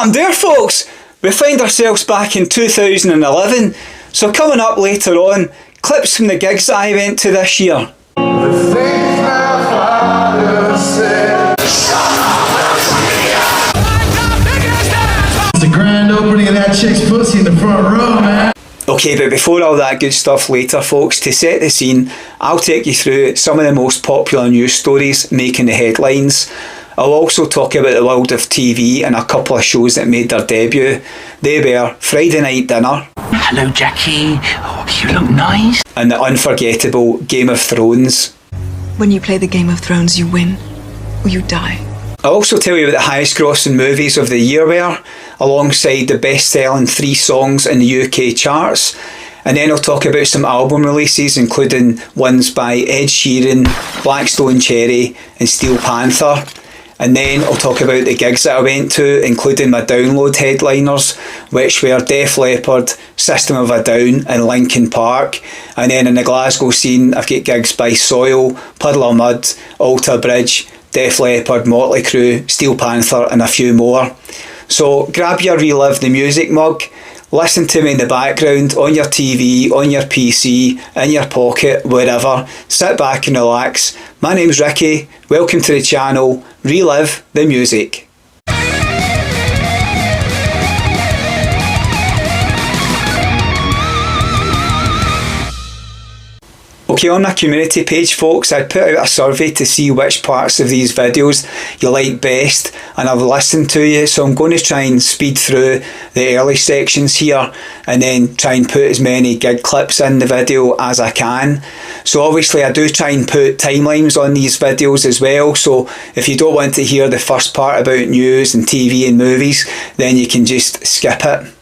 happened there, folks? We find ourselves back in 2011, so coming up later on, clips from the gigs that I went to this year. It's a grand opening of that chick's pussy in the front row, man. Okay, but before all that good stuff later, folks, to set the scene, I'll take you through some of the most popular news stories making the headlines. I'll also talk about the world of TV and a couple of shows that made their debut. They were Friday Night Dinner. Hello, Jackie. Oh, you look nice. And the unforgettable Game of Thrones. When you play the Game of Thrones, you win or you die. I'll also tell you what the highest grossing movies of the year were, alongside the best-selling 3 songs in the UK charts. And then I'll talk about some album releases, including ones by Ed Sheeran, Blackstone Cherry and Steel Panther. And then I'll talk about the gigs that I went to, including my download headliners, which were Def Leppard, System of a Down and Linkin Park. And then in the Glasgow scene, I've got gigs by Soil, Puddle of Mud, Alter Bridge, Def Leppard, Motley Crue, Steel Panther and a few more. So grab your Relive the Music mug, listen to me in the background, on your TV, on your PC, in your pocket, wherever. Sit back and relax. My name's Ricky, welcome to the channel, Relive the Music. Okay, on my community page, folks, I put out a survey to see which parts of these videos you like best, and I've listened to you, so I'm going to try and speed through the early sections here and then try and put as many gig clips in the video as I can. So obviously I do try and put timelines on these videos as well, so if you don't want to hear the first part about news and TV and movies, then you can just skip it.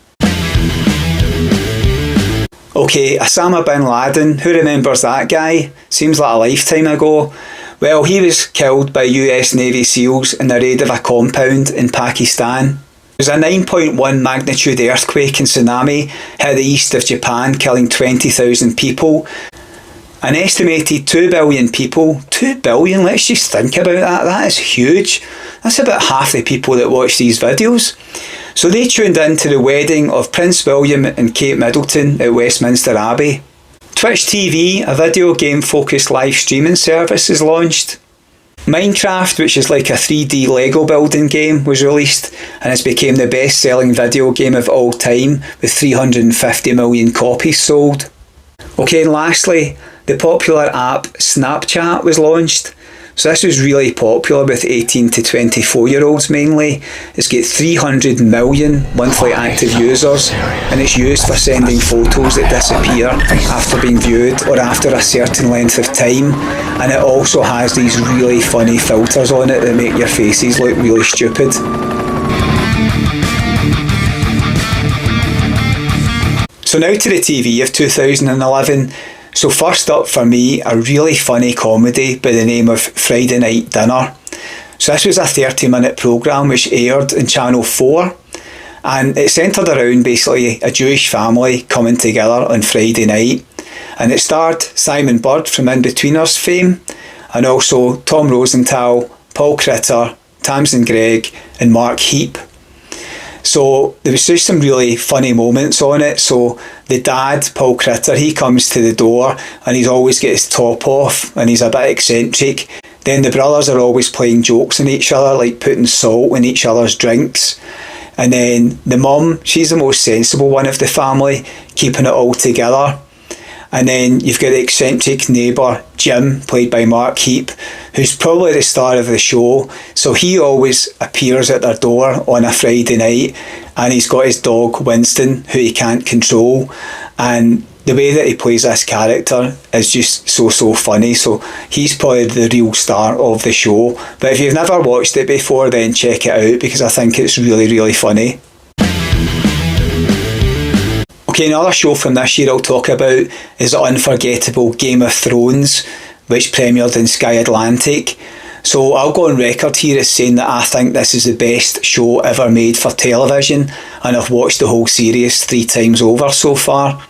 Okay, Osama bin Laden, who remembers that guy? Seems like a lifetime ago. Well, he was killed by US Navy SEALs in the raid of a compound in Pakistan. There was a 9.1 magnitude earthquake and tsunami hit the east of Japan, killing 20,000 people. An estimated 2 billion people, 2 billion, let's just think about that, that is huge. That's about half the people that watch these videos. So they tuned in to the wedding of Prince William and Kate Middleton at Westminster Abbey. Twitch TV, a video game focused live streaming service, is launched. Minecraft, which is like a 3D Lego building game, was released and has become the best selling video game of all time with 350 million copies sold. Okay, and lastly, the popular app Snapchat was launched. So this was really popular with 18 to 24 year olds mainly. It's got 300 million monthly active users and it's used for sending photos that disappear after being viewed or after a certain length of time, and it also has these really funny filters on it that make your faces look really stupid. So now to the TV of 2011. So first up for me, a really funny comedy by the name of Friday Night Dinner. So this was a 30-minute programme which aired on Channel 4, and it centred around basically a Jewish family coming together on Friday night, and it starred Simon Bird from Inbetweeners fame, and also Tom Rosenthal, Paul Critter, Tamsin Gregg and Mark Heap. So there was just some really funny moments on it. So the dad, Paul Critter, he comes to the door and he's always got his top off and he's a bit eccentric. Then the brothers are always playing jokes on each other, like putting salt in each other's drinks. And then the mum, she's the most sensible one of the family, keeping it all together. And then you've got the eccentric neighbour, Jim, played by Mark Heap, who's probably the star of the show. So he always appears at their door on a Friday night, and he's got his dog, Winston, who he can't control. And the way that he plays this character is just so funny. So he's probably the real star of the show. But if you've never watched it before, then check it out, because I think it's really funny. Okay, another show from this year I'll talk about is the unforgettable Game of Thrones, which premiered in Sky Atlantic. So I'll go on record here as saying that I think this is the best show ever made for television, and I've watched the whole series 3 times over so far.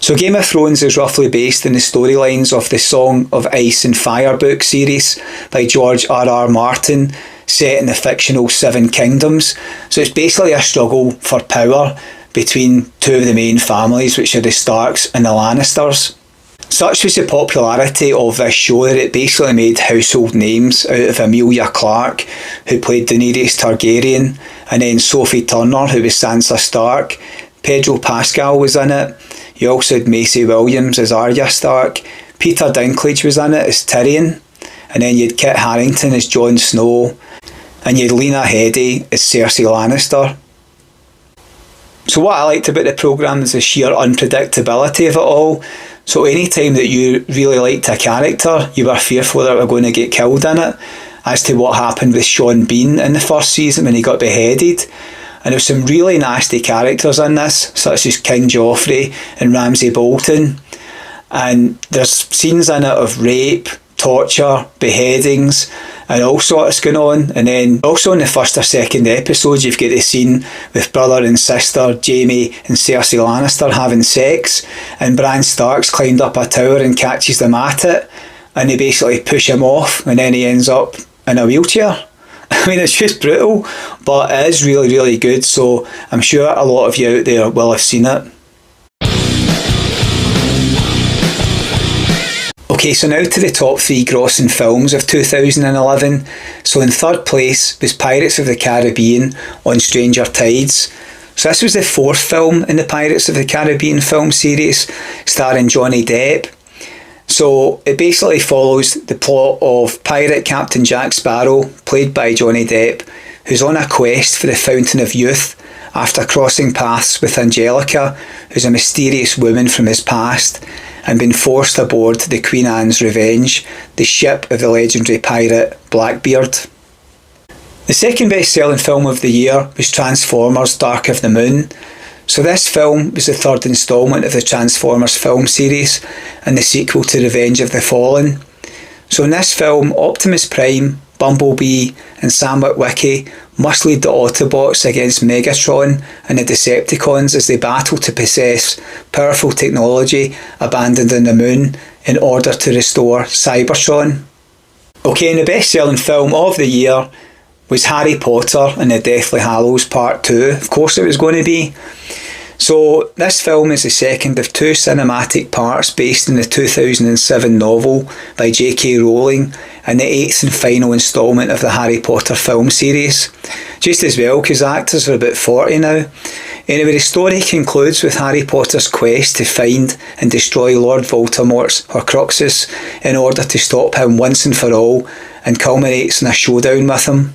So Game of Thrones is roughly based in the storylines of the Song of Ice and Fire book series by George R.R. Martin, set in the fictional Seven Kingdoms. So it's basically a struggle for power between two of the main families, which are the Starks and the Lannisters. Such was the popularity of this show that it basically made household names out of Emilia Clarke, who played Daenerys Targaryen, and then Sophie Turner, who was Sansa Stark. Pedro Pascal was in it. You also had Maisie Williams as Arya Stark. Peter Dinklage was in it as Tyrion. And then you had Kit Harington as Jon Snow. And you had Lena Headey as Cersei Lannister. So what I liked about the programme is the sheer unpredictability of it all. So any time that you really liked a character, you were fearful that they were going to get killed in it, as to what happened with Sean Bean in the first season when he got beheaded. And there's some really nasty characters in this, such as King Joffrey and Ramsay Bolton. And there's scenes in it of rape, torture, beheadings, and all sorts going on. And then also in the first or second episode, you've got the scene with brother and sister Jaime and Cersei Lannister having sex, and Bran Stark's climbed up a tower and catches them at it, and they basically push him off, and then he ends up in a wheelchair. I mean, it's just brutal, but it is really, really good, so I'm sure a lot of you out there will have seen it. Okay, so now to the top 3 grossing films of 2011. So in third place was Pirates of the Caribbean on Stranger Tides. So this was the 4th film in the Pirates of the Caribbean film series, starring Johnny Depp. So it basically follows the plot of pirate Captain Jack Sparrow, played by Johnny Depp, who's on a quest for the Fountain of Youth after crossing paths with Angelica, who's a mysterious woman from his past, and been forced aboard the Queen Anne's Revenge, the ship of the legendary pirate Blackbeard. The second best-selling film of the year was Transformers Dark of the Moon. So this film was the 3rd instalment of the Transformers film series and the sequel to Revenge of the Fallen. So in this film, Optimus Prime, Bumblebee and Sam Witwicky must lead the Autobots against Megatron and the Decepticons as they battle to possess powerful technology abandoned on the moon in order to restore Cybertron. Okay, and the best-selling film of the year was Harry Potter and the Deathly Hallows Part 2. Of course it was going to be. So this film is the second of 2 cinematic parts based on the 2007 novel by J.K. Rowling and the 8th and final instalment of the Harry Potter film series. Just as well because actors are about 40 now. Anyway, the story concludes with Harry Potter's quest to find and destroy Lord Voldemort's Horcruxes in order to stop him once and for all, and culminates in a showdown with him.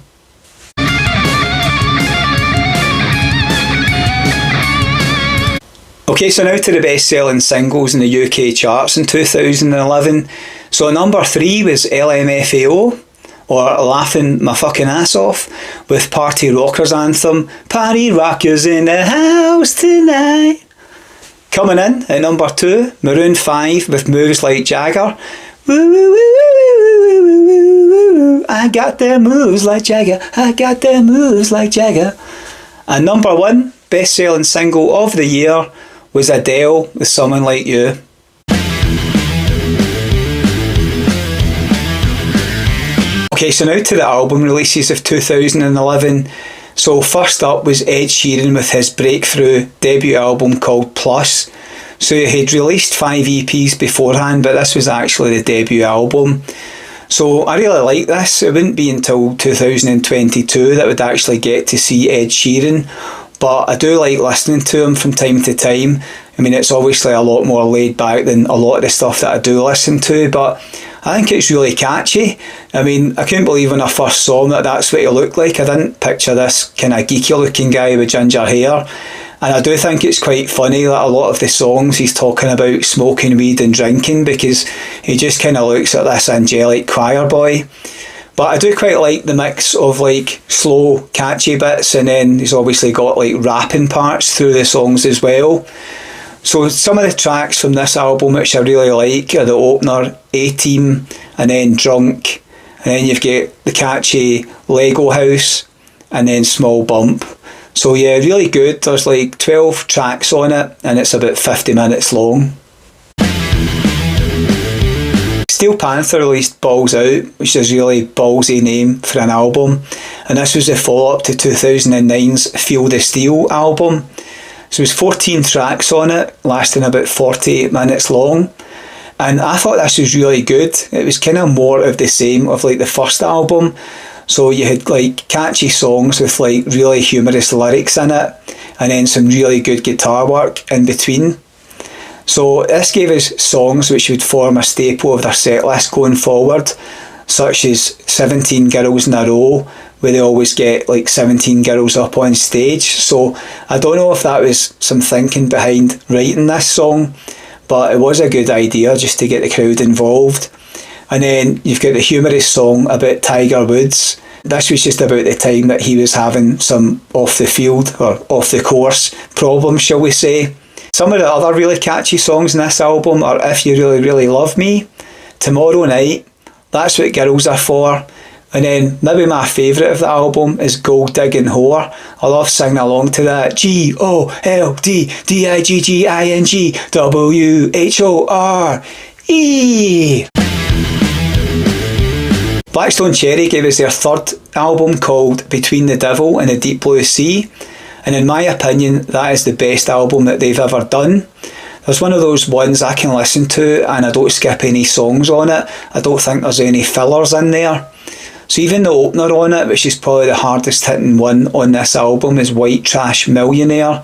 Okay, so now to the best-selling singles in the UK charts in 2011. So number 3 was LMFAO, or Laughing My Fucking Ass Off, with Party Rockers anthem, Party Rockers in the House Tonight. Coming in at number 2, Maroon 5 with Moves Like Jagger. Woo, woo, woo, woo, woo, woo, woo, woo, woo. I got the moves like Jagger, I got the moves like Jagger. And number 1, best-selling single of the year, was Adele with Someone Like You. Okay, so now to the album releases of 2011. So first up was Ed Sheeran with his breakthrough debut album called Plus. So he'd released 5 EPs beforehand, but this was actually the debut album. So I really like this. It wouldn't be until 2022 that we'd actually get to see Ed Sheeran, but I do like listening to him from time to time. I mean, it's obviously a lot more laid back than a lot of the stuff that I do listen to, but I think it's really catchy. I mean, I couldn't believe when I first saw him that that's what he looked like. I didn't picture this kind of geeky looking guy with ginger hair. And I do think it's quite funny that a lot of the songs he's talking about smoking weed and drinking, because he just kind of looks at this angelic choir boy. But I do quite like the mix of like slow, catchy bits, and then he's obviously got like rapping parts through the songs as well. So some of the tracks from this album which I really like are the opener, A-Team, and then Drunk, and then you've got the catchy Lego House, and then Small Bump. So yeah, really good. There's like 12 tracks on it, and it's about 50 minutes long. Steel Panther released Balls Out, which is a really ballsy name for an album, and this was the follow-up to 2009's Field of Steel album. So there's 14 tracks on it, lasting about 48 minutes long, and I thought this was really good. It was kind of more of the same of like the first album. So you had like catchy songs with like really humorous lyrics in it, and then some really good guitar work in between. So this gave us songs which would form a staple of their set list going forward, such as 17 Girls in a Row, where they always get like 17 girls up on stage. So I don't know if that was some thinking behind writing this song, but it was a good idea just to get the crowd involved. And then you've got the humorous song about Tiger Woods. This was just about the time that he was having some off the field or off the course problems, shall we say. Some of the other really catchy songs in this album are If You Really Really Love Me, Tomorrow Night, That's What Girls Are For, and then maybe my favourite of the album is Gold Digging Whore. I love singing along to that. GOLDDIGGINGWHORE. Blackstone Cherry gave us their third album called Between the Devil and the Deep Blue Sea, and in my opinion that is the best album that they've ever done. There's one of those ones I can listen to and I don't skip any songs on it. I don't think there's any fillers in there. So even the opener on it, which is probably the hardest hitting one on this album, is White Trash Millionaire.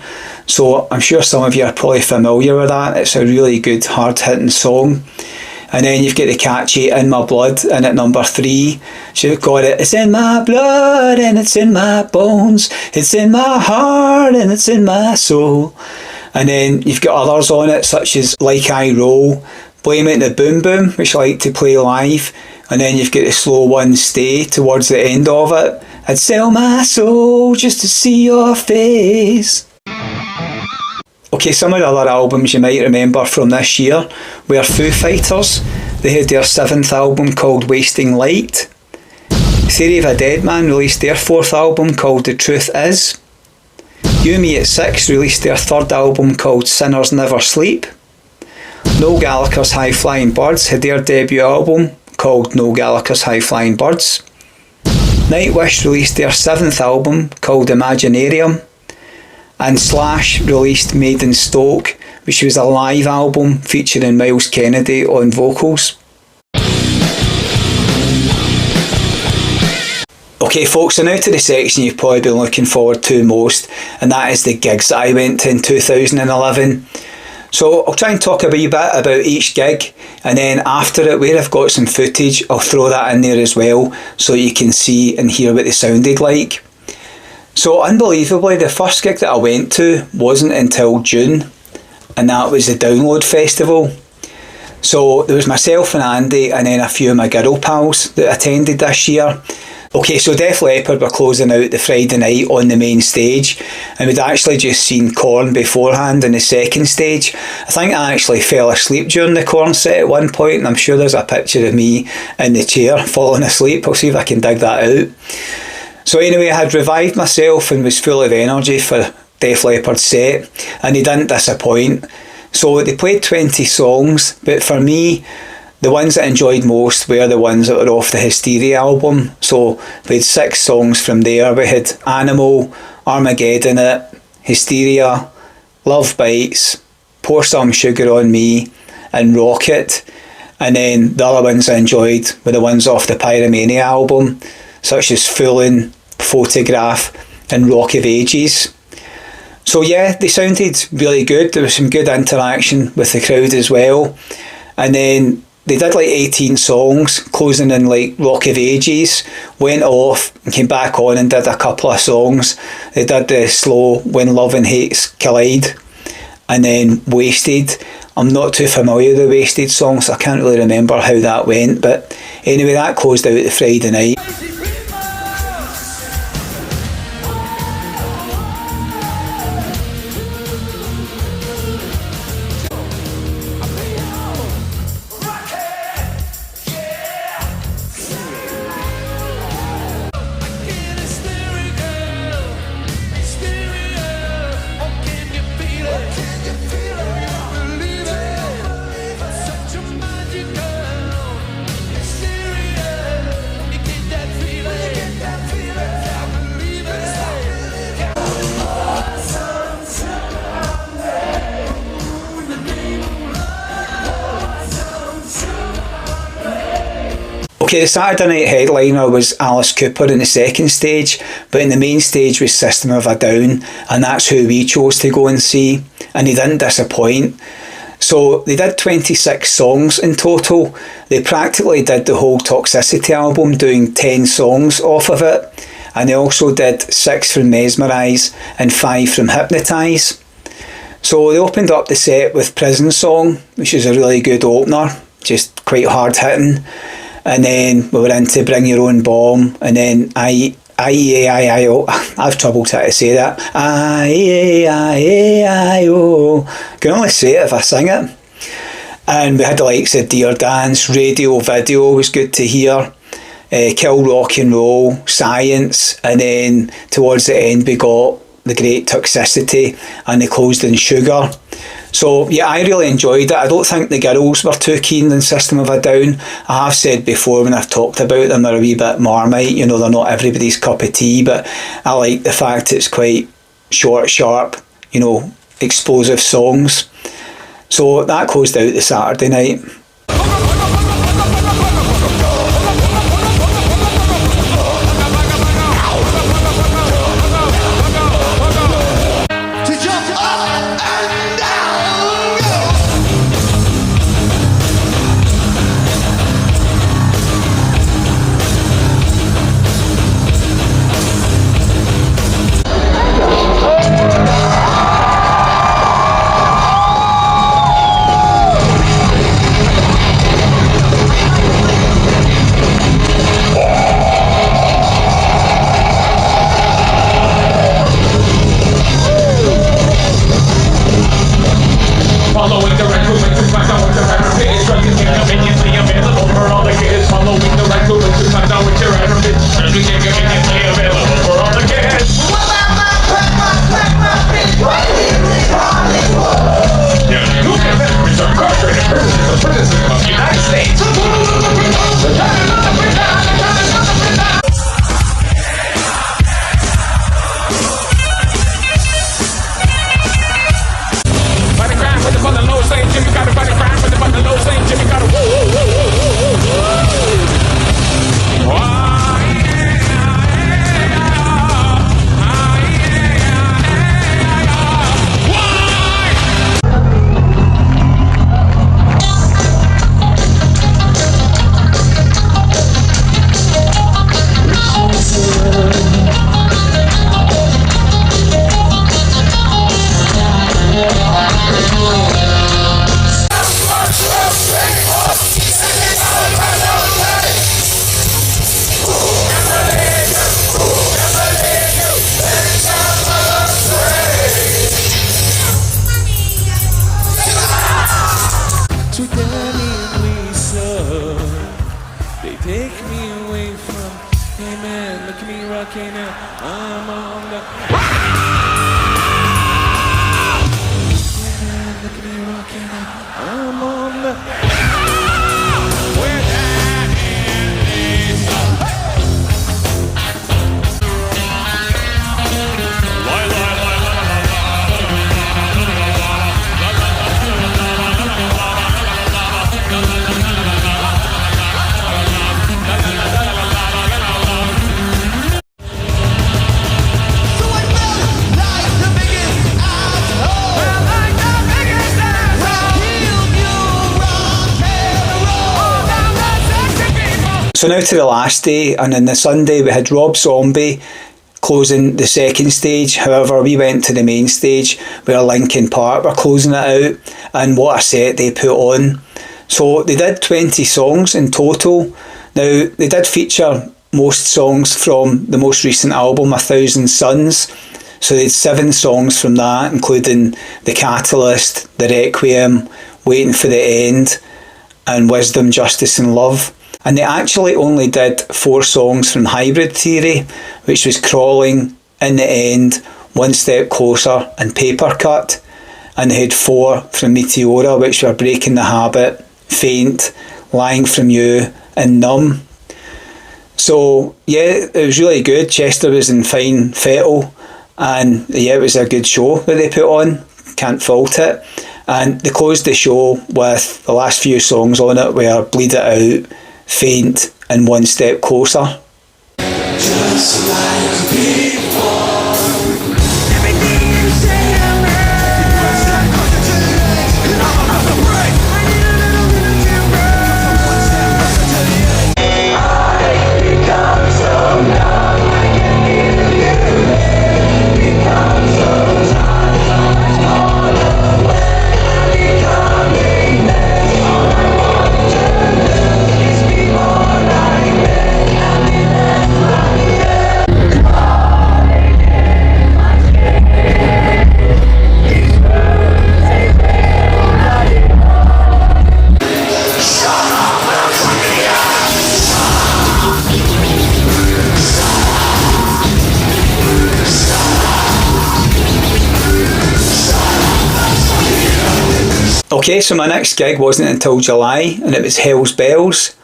So I'm sure some of you are probably familiar with that. It's a really good hard hitting song. And then you've got the catchy In My Blood in at number 3. She's got it, it's in my blood and it's in my bones, it's in my heart and it's in my soul. And then you've got others on it such as Like I Roll, Blame It on the Boom Boom, which I like to play live. And then you've got the slow one, Stay, towards the end of it. I'd sell my soul just to see your face. Okay, some of the other albums you might remember from this year were Foo Fighters. They had their 7th album called Wasting Light. Theory of a Deadman released their 4th album called The Truth Is. You Me at 6 released their 3rd album called Sinners Never Sleep. Noel Gallagher's High Flying Birds had their debut album called Noel Gallagher's High Flying Birds. Nightwish released their 7th album called Imaginarium. And Slash released Made in Stoke, which was a live album featuring Miles Kennedy on vocals. Okay folks, so now to the section you've probably been looking forward to most, and that is the gigs that I went to in 2011. So I'll try and talk a wee bit about each gig, and then after it, where I've got some footage, I'll throw that in there as well so you can see and hear what they sounded like. So unbelievably, the first gig that I went to wasn't until June, and that was the Download Festival. So there was myself and Andy and then a few of my girl pals that attended this year. Okay, so Def Leppard were closing out the Friday night on the main stage, and we'd actually just seen Korn beforehand in the second stage. I think I actually fell asleep during the Korn set at one point, and I'm sure there's a picture of me in the chair falling asleep. I'll see if I can dig that out. So anyway, I had revived myself and was full of energy for Def Leppard's set, and they didn't disappoint. So they played 20 songs, but for me, the ones that I enjoyed most were the ones that were off the Hysteria album. So we had 6 songs from there. We had Animal, Armageddon It, Hysteria, Love Bites, Pour Some Sugar on Me, and Rocket. And then the other ones I enjoyed were the ones off the Pyromania album, such as Foolin', Photograph, and Rock of Ages. So yeah, they sounded really good. There was some good interaction with the crowd as well. And then they did like 18 songs, closing in like Rock of Ages, went off and came back on and did a couple of songs. They did the slow When Love and Hates Collide, and then Wasted. I'm not too familiar with the Wasted song, so I can't really remember how that went, but anyway, that closed out the Friday night. Okay, the Saturday night headliner was Alice Cooper in the second stage, but in the main stage was System of a Down, and that's who we chose to go and see, and they didn't disappoint. So they did 26 songs in total. They practically did the whole Toxicity album, doing 10 songs off of it, and they also did 6 from Mesmerise and 5 from Hypnotise. So they opened up the set with Prison Song, which is a really good opener, just quite hard hitting. And then we were into Bring Your Own Bomb, and then I-E-A-I-O. I have trouble trying to say that. I-E-A-I-O. Can only say it if I sing it. And we had the likes of Dear Dance, Radio Video was good to hear, Kill Rock and Roll, Science, and then towards the end we got the great Toxicity, and they closed in Sugar. So yeah, I really enjoyed it. I don't think the girls were too keen on System of a Down. I have said before when I've talked about them, they're a wee bit Marmite, you know, they're not everybody's cup of tea, but I like the fact it's quite short, sharp, you know, explosive songs. So that closed out the Saturday night. So now to the last day, and on the Sunday we had Rob Zombie closing the second stage. However, we went to the main stage where Linkin Park were closing it out, and what a set they put on. So they did 20 songs in total. Now they did feature most songs from the most recent album, A Thousand Suns. So they had 7 songs from that, including The Catalyst, The Requiem, Waiting for the End, and Wisdom, Justice and Love. And they actually only did 4 songs from Hybrid Theory, which was Crawling, In the End, One Step Closer and Paper Cut. And they had 4 from Meteora, which were Breaking the Habit, Faint, Lying From You and Numb. So yeah, it was really good. Chester was in fine fettle, and yeah, it was a good show that they put on, can't fault it. And they closed the show with the last few songs on it were Bleed It Out, Faint and One Step Closer. Just like before. Okay, so my next gig wasn't until July, and it was Hell's Bells,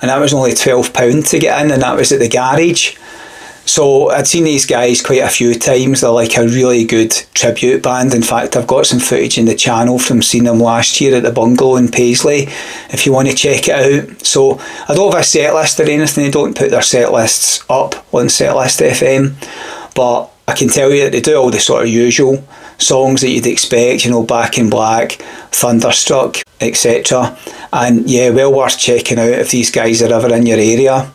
and that was only £12 to get in, and that was at the Garage. So I'd seen these guys quite a few times. They're like a really good tribute band. In fact, I've got some footage in the channel from seeing them last year at the Bungalow in Paisley, if you want to check it out. So I don't have a set list or anything. They don't put their set lists up on Setlist FM, but I can tell you that they do all the sort of usual songs that you'd expect, you know, Back in Black, Thunderstruck, etc. And yeah, well worth checking out if these guys are ever in your area.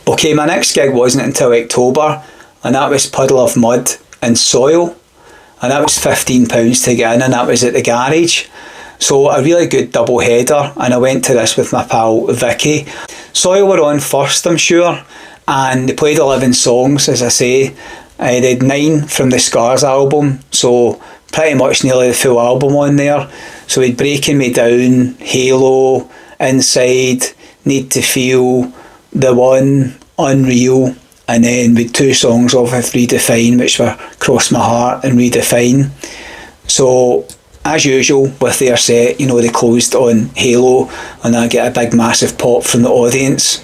Okay, my next gig wasn't until October, and that was Puddle of Mud and Soil, and that was £15 to get in, and that was at the Garage. So a really good double header, and I went to this with my pal Vicky. Soil were on first, I'm sure, and they played 11 songs, as I say. They had 9 from the Scars album, so pretty much nearly the full album on there. So we'd Breaking Me Down, Halo, Inside, Need to Feel, The One, Unreal, and then with 2 songs off of Redefine, which were Cross My Heart and Redefine. So as usual with their set, you know, they closed on Halo, and I get a big massive pop from the audience.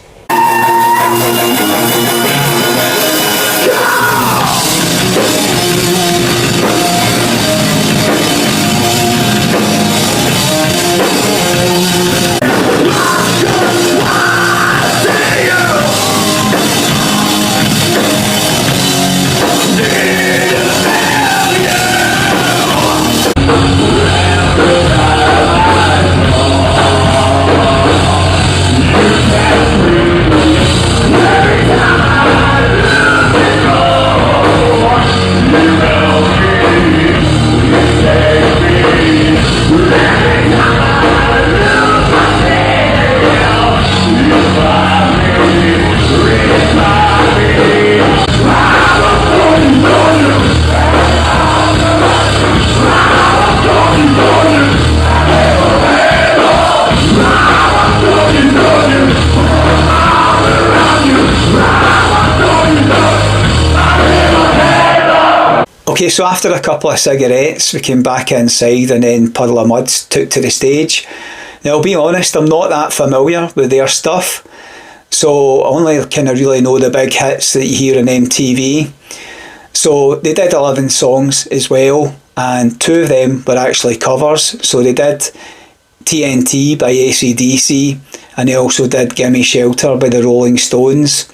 Okay, so after a couple of cigarettes, we came back inside and then Puddle of Mud took to the stage. Now, I'll be honest, I'm not that familiar with their stuff, so I only kind of really know the big hits that you hear on MTV. So they did 11 songs as well, and 2 of them were actually covers. So they did TNT by AC/DC, and they also did Gimme Shelter by the Rolling Stones.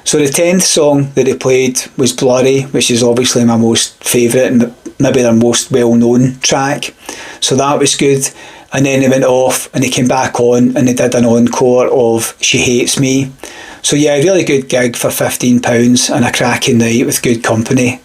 So the 10th song that they played was Blurry, which is obviously my most favourite and maybe their most well-known track. So that was good. And then they went off and they came back on and they did an encore of She Hates Me. So yeah, a really good gig for £15 and a cracking night with good company.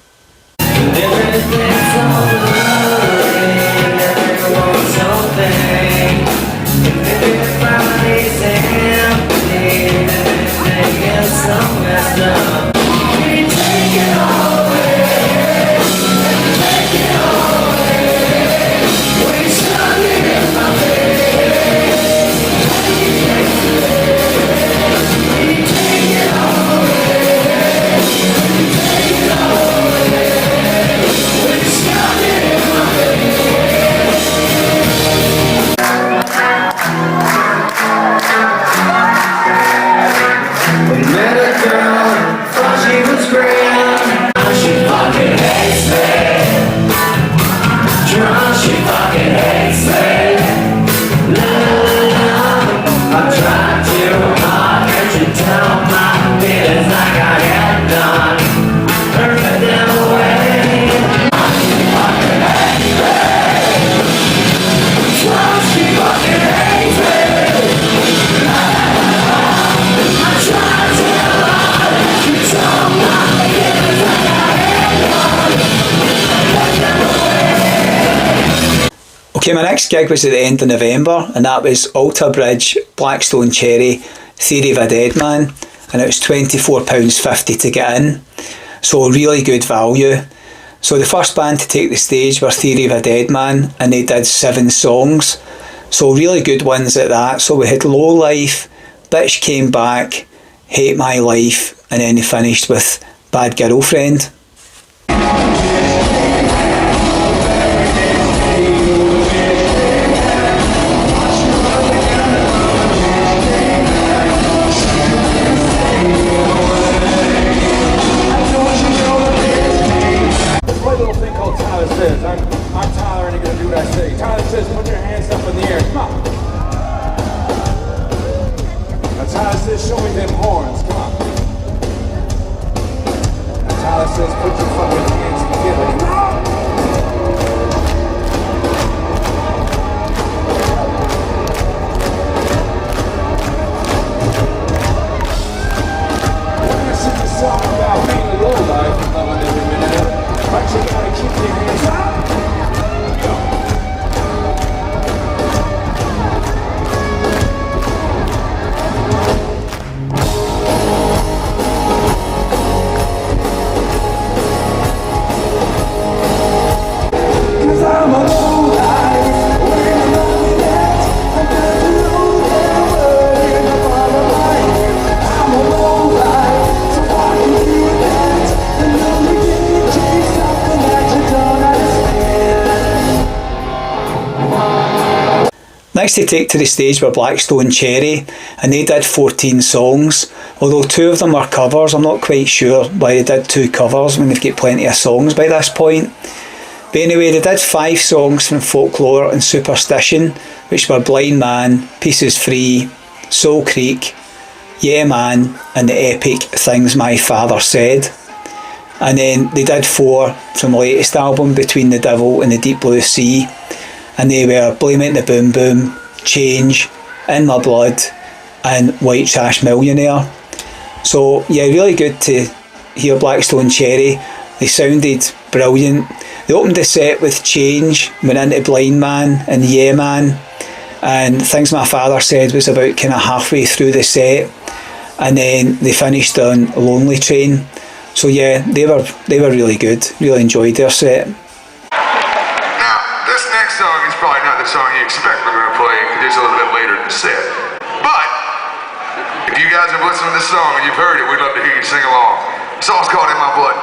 Okay, my next gig was at the end of November, and that was Alter Bridge, Blackstone Cherry, Theory of a Dead Man, and it was £24.50 to get in. So really good value. So the first band to take the stage were Theory of a Dead Man, and they did 7 songs. So really good ones at that. So we had Low Life, Bitch Came Back, Hate My Life, and then they finished with Bad Girlfriend. I'm Tyler and you're gonna do what I say. Tyler says, put your hands up in the air. Come on. Now Tyler says, show me them horns. Come on. Now Tyler says, put your fucking hands together. Come on. We're gonna sing a song about being a low life and loving every minute of it. But you gotta keep your hands up. Next to take to the stage were Blackstone Cherry, and they did 14 songs, although 2 of them were covers. I'm not quite sure why they did 2 covers when they've got plenty of songs by this point. But anyway, they did 5 songs from Folklore and Superstition, which were Blind Man, Pieces Free, Soul Creek, Yeah Man, and the epic Things My Father Said. And then they did 4 from the latest album, Between the Devil and the Deep Blue Sea, and they were Blame It in the Boom Boom, Change, In My Blood, and White Trash Millionaire. So yeah, really good to hear Blackstone Cherry. They sounded brilliant. They opened the set with Change, went into Blind Man and Yeah Man, and Things My Father Said was about kind of halfway through the set, and then they finished on Lonely Train. So yeah, they were really good. Really enjoyed their set. This next song is probably not the song you expect we're going to play because it's a little bit later in the set. But if you guys have listened to this song and you've heard it, we'd love to hear you sing along. The song's called In My Blood.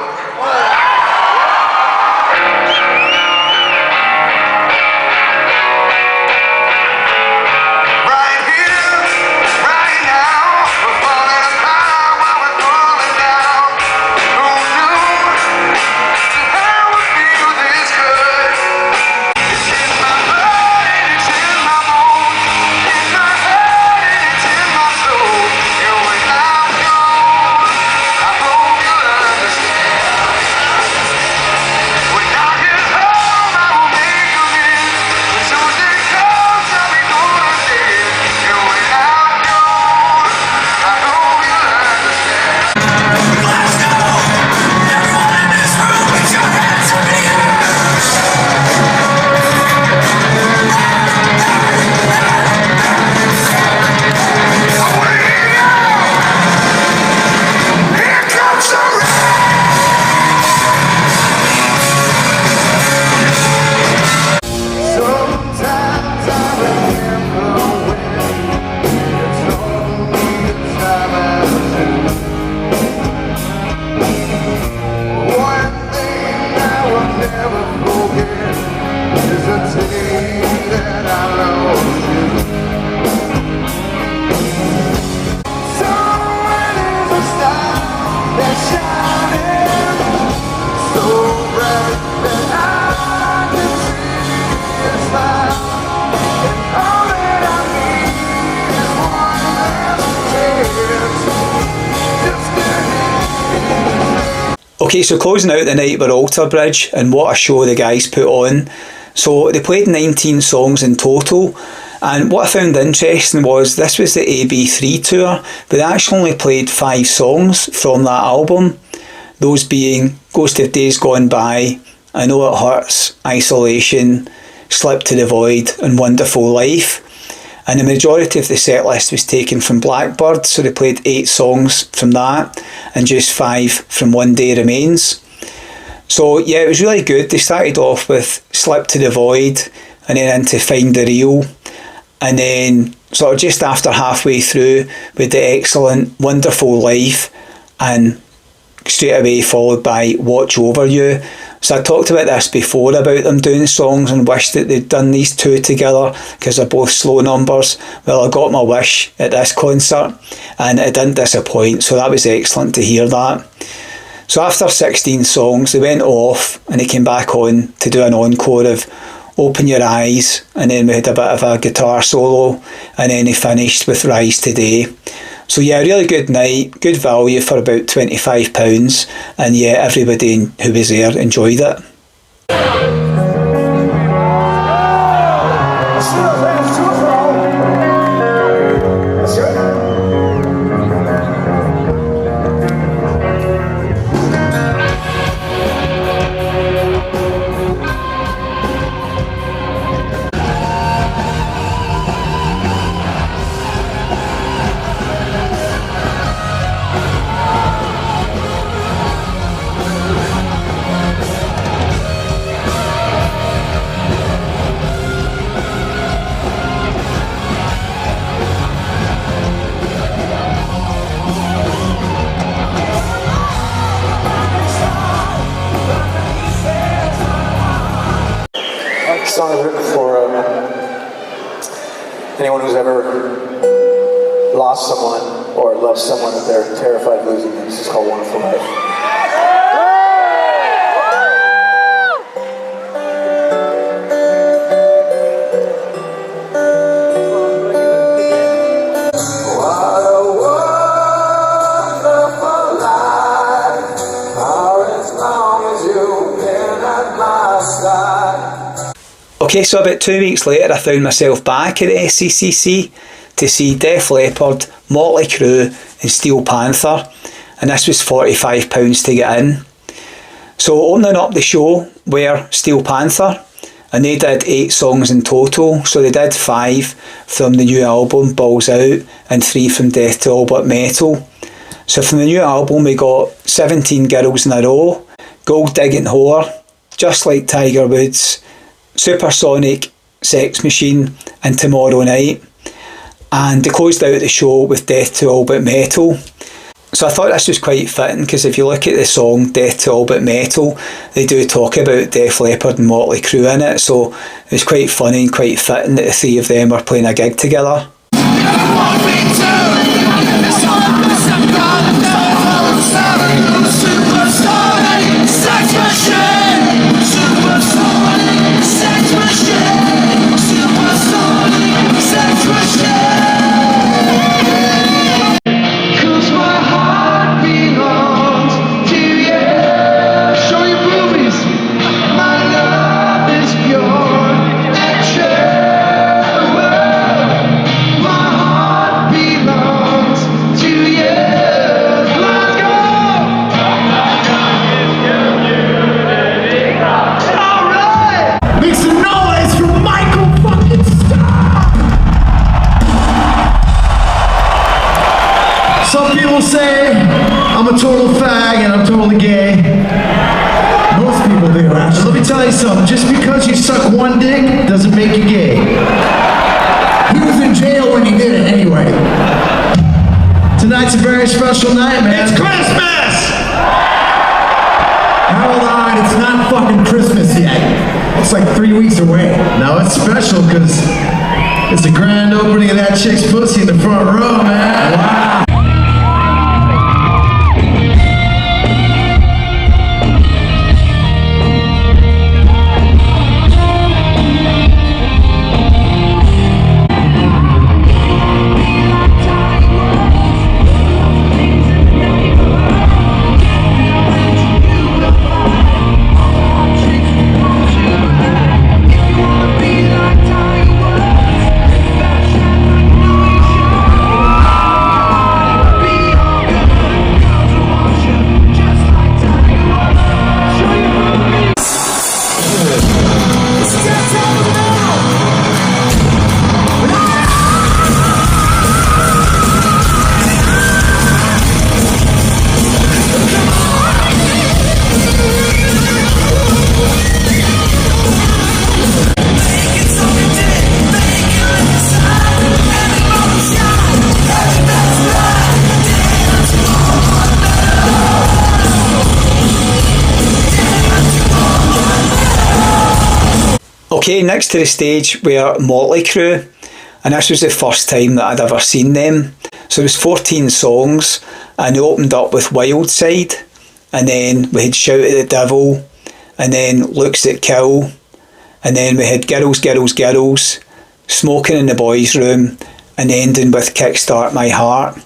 Okay, so closing out the night were Alter Bridge, and what a show the guys put on. So they played 19 songs in total, and what I found interesting was this was the AB3 tour, but they actually only played 5 songs from that album, those being Ghost of Days Gone By, I Know It Hurts, Isolation, Slip to the Void and Wonderful Life. And the majority of the set list was taken from Blackbird, so they played 8 songs from that and just 5 from One Day Remains. So yeah, it was really good. They started off with Slip to the Void and then into Find the Real, and then sort of just after halfway through with the excellent Wonderful Life, and straight away followed by Watch Over You. So I talked about this before about them doing songs and wished that they'd done these two together because they're both slow numbers. Well, I got my wish at this concert and it didn't disappoint, so that was excellent to hear that. So after 16 songs they went off and they came back on to do an encore of Open Your Eyes, and then we had a bit of a guitar solo, and then they finished with Rise Today. So yeah, really good night, good value for about £25, and yeah, everybody who was there enjoyed it. This song is written for anyone who's ever lost someone or loves someone that they're terrified of losing. This is called Wonderful Life. Okay, so about 2 weeks later I found myself back at the SCCC to see Def Leppard, Motley Crue and Steel Panther, and this was £45 to get in. So opening up the show were Steel Panther, and they did 8 songs in total, so they did 5 from the new album Balls Out and 3 from Death to All But Metal. So from the new album we got 17 Girls in a Row, Gold Digging Whore, Just Like Tiger Woods, Supersonic, Sex Machine and Tomorrow Night, and they closed out the show with Death to All But Metal. So I thought this was quite fitting because if you look at the song Death to All But Metal, they do talk about Def Leppard and Motley Crue in it, so it was quite funny and quite fitting that the 3 of them were playing a gig together. Some people say I'm a total fag and I'm totally gay. Most people do, actually. Let me tell you something. Just because you suck one dick doesn't make you gay. He was in jail when he did it anyway. Tonight's a very special night, man. It's Christmas! Hold on, it's not fucking Christmas yet. It's like 3 weeks away. No, it's special because it's the grand opening of that chick's pussy in the front row, man. Wow. Okay, next to the stage were Motley Crue, and this was the first time that I'd ever seen them. So it was 14 songs, and they opened up with Wild Side, and then we had Shout at the Devil, and then Looks That Kill, and then we had Girls, Girls, Girls, Smoking in the Boys' Room, and ending with Kickstart My Heart.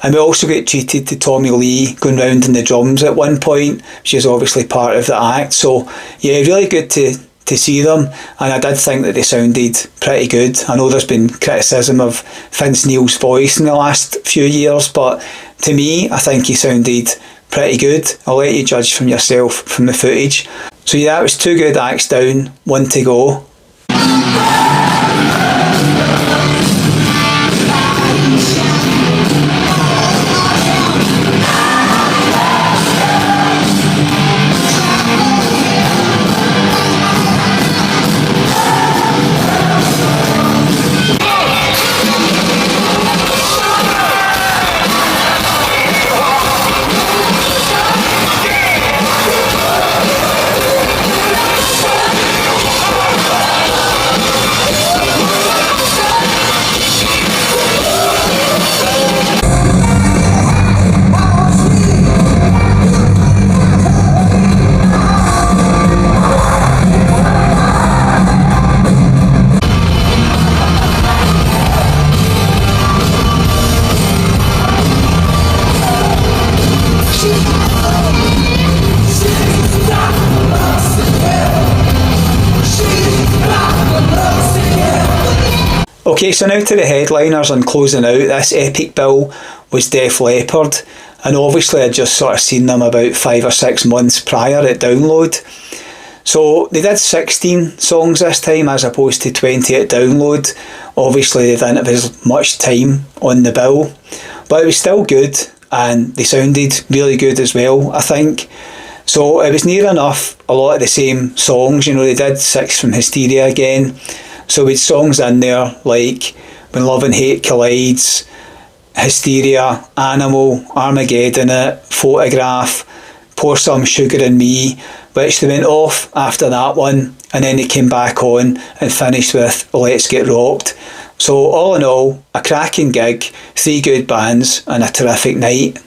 And we also get treated to Tommy Lee going round in the drums at one point, which is obviously part of the act. So yeah, really good to see them, and I did think that they sounded pretty good. I know there's been criticism of Vince Neil's voice in the last few years, but to me, I think he sounded pretty good. I'll let you judge from yourself from the footage. So yeah, that was 2 good acts down, 1 to go. Okay, so now to the headliners and closing out this epic bill was Def Leppard, and obviously I'd just sort of seen them about 5 or 6 months prior at Download. So they did 16 songs this time as opposed to 20 at Download. Obviously they didn't have as much time on the bill, but it was still good and they sounded really good as well, I think. So it was near enough a lot of the same songs. You know, they did 6 from Hysteria again. So we had songs in there like When Love and Hate Collides, Hysteria, Animal, Armageddon It, Photograph, Pour Some Sugar in Me, which they went off after that one, and then they came back on and finished with Let's Get Rocked. So all in all, a cracking gig, 3 good bands and a terrific night.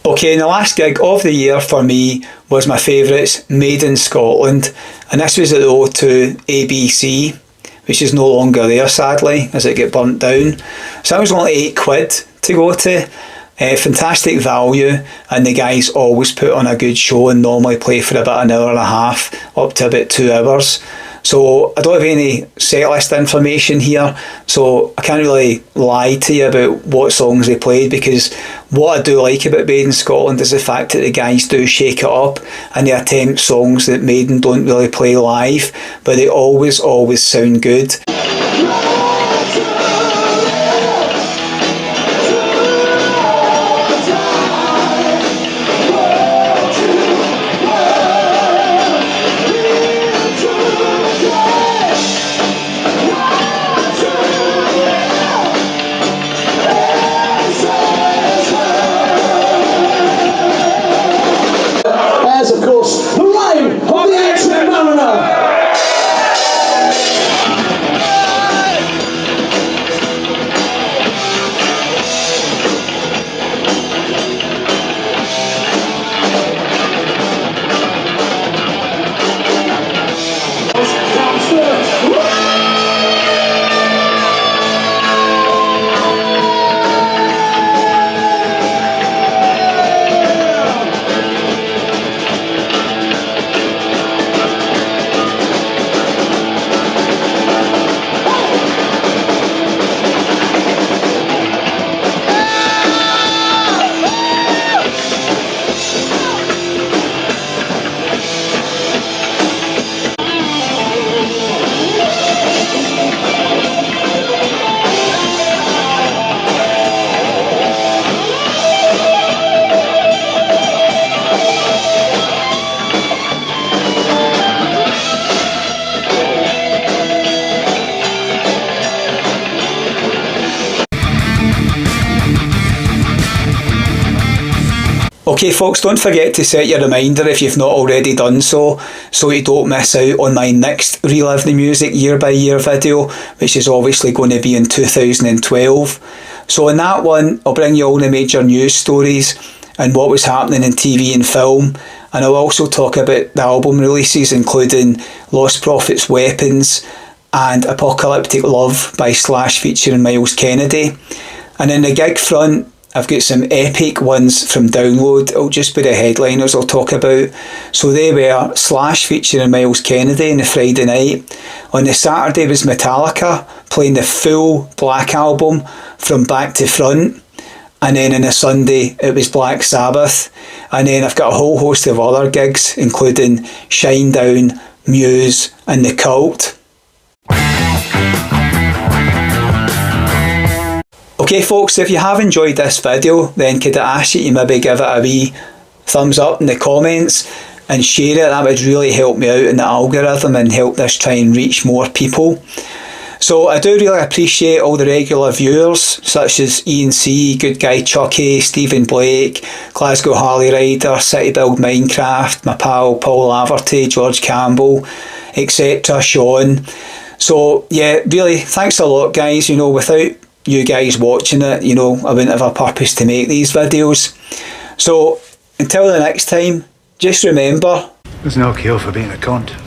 Okay, and the last gig of the year for me was my favourites, Made in Scotland, and this was at the O2 ABC, which is no longer there sadly as it got burnt down. So that was only £8 to go to. Fantastic value, and the guys always put on a good show and normally play for about an hour and a half up to about 2 hours. So I don't have any set list information here, so I can't really lie to you about what songs they played, because what I do like about Made in Scotland is the fact that the guys do shake it up and they attempt songs that Maiden don't really play live, but they always sound good. Of course, the Relive of the Ancient Mariner. Okay folks, don't forget to set your reminder if you've not already done so you don't miss out on my next Relive the Music year by year video, which is obviously going to be in 2012. So in that one, I'll bring you all the major news stories and what was happening in TV and film, and I'll also talk about the album releases, including Lost Prophets Weapons and Apocalyptic Love by Slash featuring Miles Kennedy. And in the gig front, I've got some epic ones from Download. It'll just be the headliners I'll talk about. So they were Slash featuring Miles Kennedy on the Friday night. On the Saturday was Metallica playing the full Black album from back to front. And then on a Sunday it was Black Sabbath. And then I've got a whole host of other gigs, including Shinedown, Muse and The Cult. Okay folks, if you have enjoyed this video, then could I ask you to maybe give it a wee thumbs up in the comments and share it. That would really help me out in the algorithm and help this try and reach more people. So I do really appreciate all the regular viewers such as Ian C, Good Guy Chucky, Stephen Blake, Glasgow Harley Rider, City Build Minecraft, my pal Paul Laverty, George Campbell, etc, Sean. So yeah, really thanks a lot guys. You know, without you guys watching it, you know, I wouldn't have a purpose to make these videos. So until the next time, just remember, there's no cure for being a cunt.